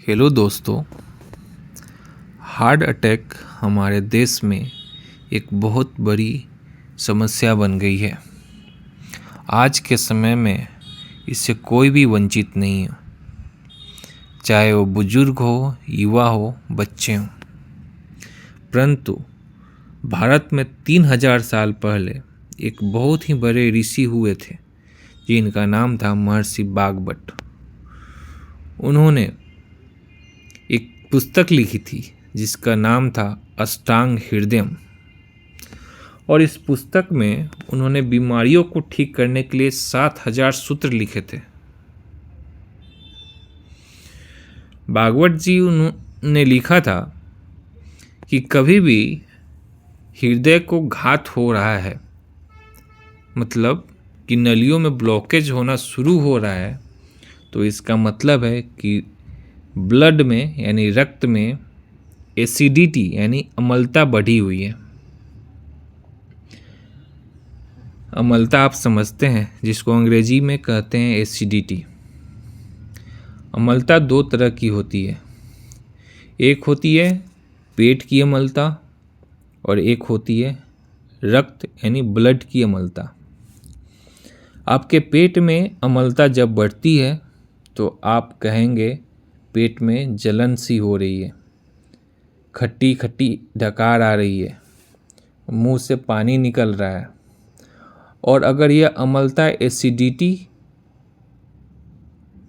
Hello दोस्तों। Heart attack हमारे देश में एक बहुत बड़ी समस्या बन गई है। आज के समय में इससे कोई भी वंचित नहीं है, चाहे वो बुजुर्ग हो, युवा हो, बच्चे हों। परंतु भारत में 3000 साल पहले एक बहुत ही बड़े ऋषि हुए थे जिनका नाम था महर्षि वाग्भट। उन्होंने एक पुस्तक लिखी थी जिसका नाम था अष्टांग हृदयम, और इस पुस्तक में उन्होंने बीमारियों को ठीक करने के लिए 7000 सूत्र लिखे थे। भागवत जी उन्होंने लिखा था कि कभी भी हृदय को घात हो रहा है, मतलब कि नलियों में ब्लॉकेज होना शुरू हो रहा है, तो इसका मतलब है कि ब्लड में यानी रक्त में एसिडिटी यानी अम्लता बढ़ी हुई है। अम्लता आप समझते हैं, जिसको अंग्रेजी में कहते हैं एसिडिटी। अम्लता दो तरह की होती है, एक होती है पेट की अम्लता और एक होती है रक्त यानी ब्लड की अम्लता। आपके पेट में अम्लता जब बढ़ती है तो आप कहेंगे पेट में जलन सी हो रही है, खट्टी खट्टी डकार आ रही है, मुंह से पानी निकल रहा है। और अगर यह अम्लता एसिडिटी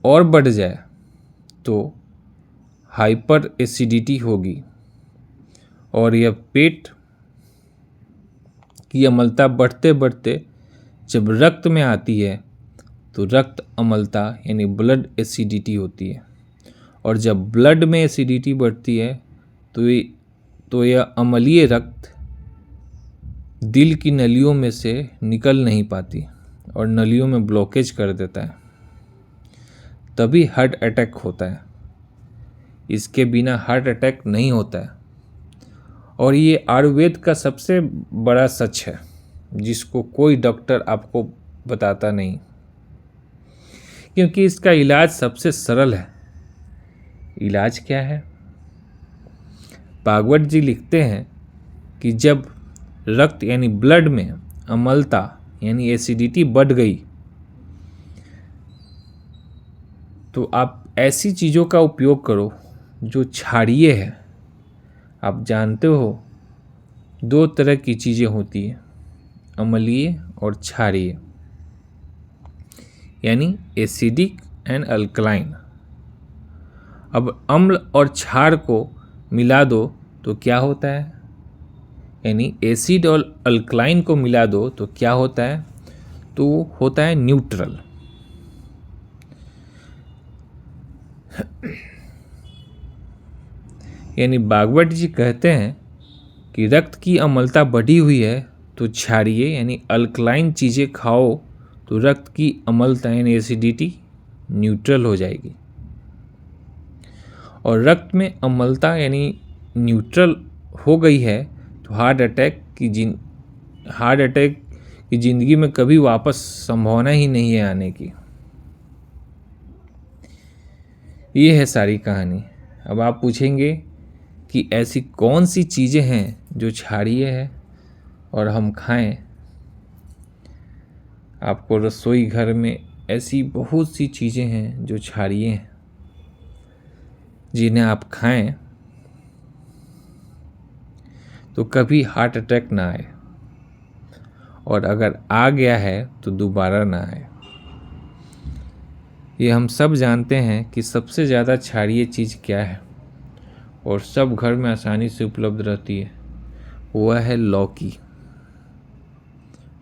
और बढ़ जाए तो हाइपर एसिडिटी होगी, और यह पेट की अम्लता बढ़ते बढ़ते जब रक्त में आती है तो रक्त अम्लता यानी ब्लड एसिडिटी होती है। और जब ब्लड में एसिडिटी बढ़ती है तो यह अम्लीय रक्त दिल की नलियों में से निकल नहीं पाती और नलियों में ब्लॉकेज कर देता है, तभी हार्ट अटैक होता है। इसके बिना हार्ट अटैक नहीं होता है। और ये आयुर्वेद का सबसे बड़ा सच है जिसको कोई डॉक्टर आपको बताता नहीं, क्योंकि इसका इलाज सबसे सरल है। इलाज क्या है? भागवत जी लिखते हैं कि जब रक्त यानी ब्लड में अम्लता यानी एसिडिटी बढ़ गई तो आप ऐसी चीज़ों का उपयोग करो जो क्षारीय है। आप जानते हो दो तरह की चीज़ें होती हैं, अम्लीय और क्षारीय, यानी एसिडिक एंड अल्कलाइन। अब अम्ल और क्षार को मिला दो तो क्या होता है, यानी एसिड और अल्कलाइन को मिला दो तो क्या होता है, तो होता है न्यूट्रल। यानी भागवत जी कहते हैं कि रक्त की अम्लता बढ़ी हुई है तो क्षारीय यानी अल्कलाइन चीज़ें खाओ तो रक्त की अम्लता यानी एसिडिटी न्यूट्रल हो जाएगी। और रक्त में अम्लता यानी न्यूट्रल हो गई है तो हार्ट अटैक की ज़िंदगी में कभी वापस संभावना ही नहीं है आने की। ये है सारी कहानी। अब आप पूछेंगे कि ऐसी कौन सी चीज़ें हैं जो क्षारीय है और हम खाएं। आपको रसोई घर में ऐसी बहुत सी चीज़ें हैं जो क्षारीय हैं, जिन्हें आप खाएं तो कभी हार्ट अटैक ना आए, और अगर आ गया है तो दोबारा ना आए। ये हम सब जानते हैं कि सबसे ज़्यादा क्षारीय चीज़ क्या है और सब घर में आसानी से उपलब्ध रहती है, वह है लौकी।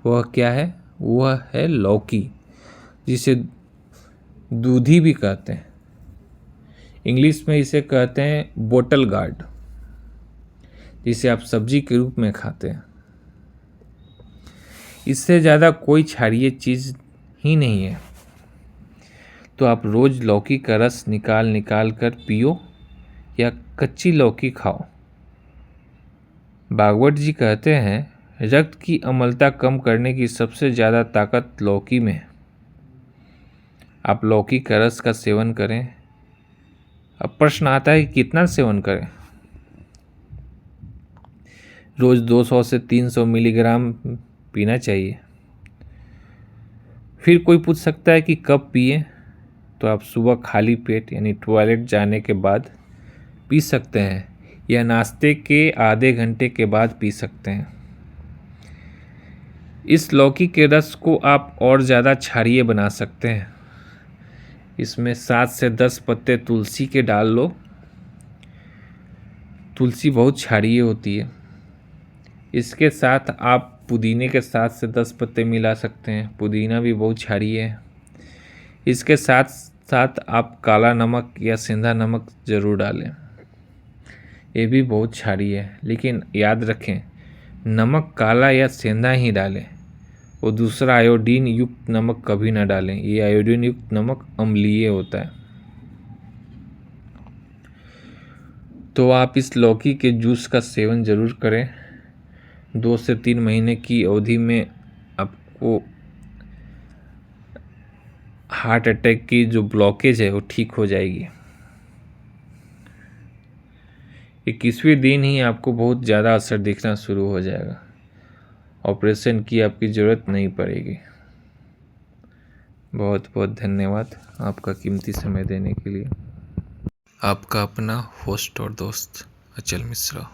वह क्या है? वह है लौकी, जिसे दूधी भी कहते हैं। इंग्लिश में इसे कहते हैं बोटल गार्ड, जिसे आप सब्जी के रूप में खाते हैं। इससे ज़्यादा कोई क्षारीय चीज़ ही नहीं है। तो आप रोज़ लौकी का रस निकाल कर पियो या कच्ची लौकी खाओ। भागवत जी कहते हैं रक्त की अम्लता कम करने की सबसे ज़्यादा ताकत लौकी में है। आप लौकी का रस का सेवन करें, अब प्रश्न आता है कि कितना सेवन करें। रोज 200 से 300 मिलीग्राम पीना चाहिए। फिर कोई पूछ सकता है कि कब पिए, तो आप सुबह खाली पेट यानी टॉयलेट जाने के बाद पी सकते हैं या नाश्ते के आधे घंटे के बाद पी सकते हैं। इस लौकी के रस को आप और ज़्यादा क्षारीय बना सकते हैं। इसमें 7 से 10 पत्ते तुलसी के डाल लो। तुलसी बहुत क्षारीय होती है। इसके साथ आप पुदीने के 7 से 10 पत्ते मिला सकते हैं। पुदीना भी बहुत क्षारीय है। इसके साथ साथ आप काला नमक या सेंधा नमक ज़रूर डालें, ये भी बहुत क्षारीय है। लेकिन याद रखें, नमक काला या सेंधा ही डालें, वो दूसरा आयोडीन युक्त नमक कभी ना डालें। ये आयोडीन युक्त नमक अम्लीय होता है। तो आप इस लौकी के जूस का सेवन ज़रूर करें। 2 से 3 महीने की अवधि में आपको हार्ट अटैक की जो ब्लॉकेज है वो ठीक हो जाएगी। 21वें दिन ही आपको बहुत ज़्यादा असर दिखना शुरू हो जाएगा। ऑपरेशन की आपकी ज़रूरत नहीं पड़ेगी। बहुत बहुत धन्यवाद आपका कीमती समय देने के लिए। आपका अपना होस्ट और दोस्त अचल मिश्रा।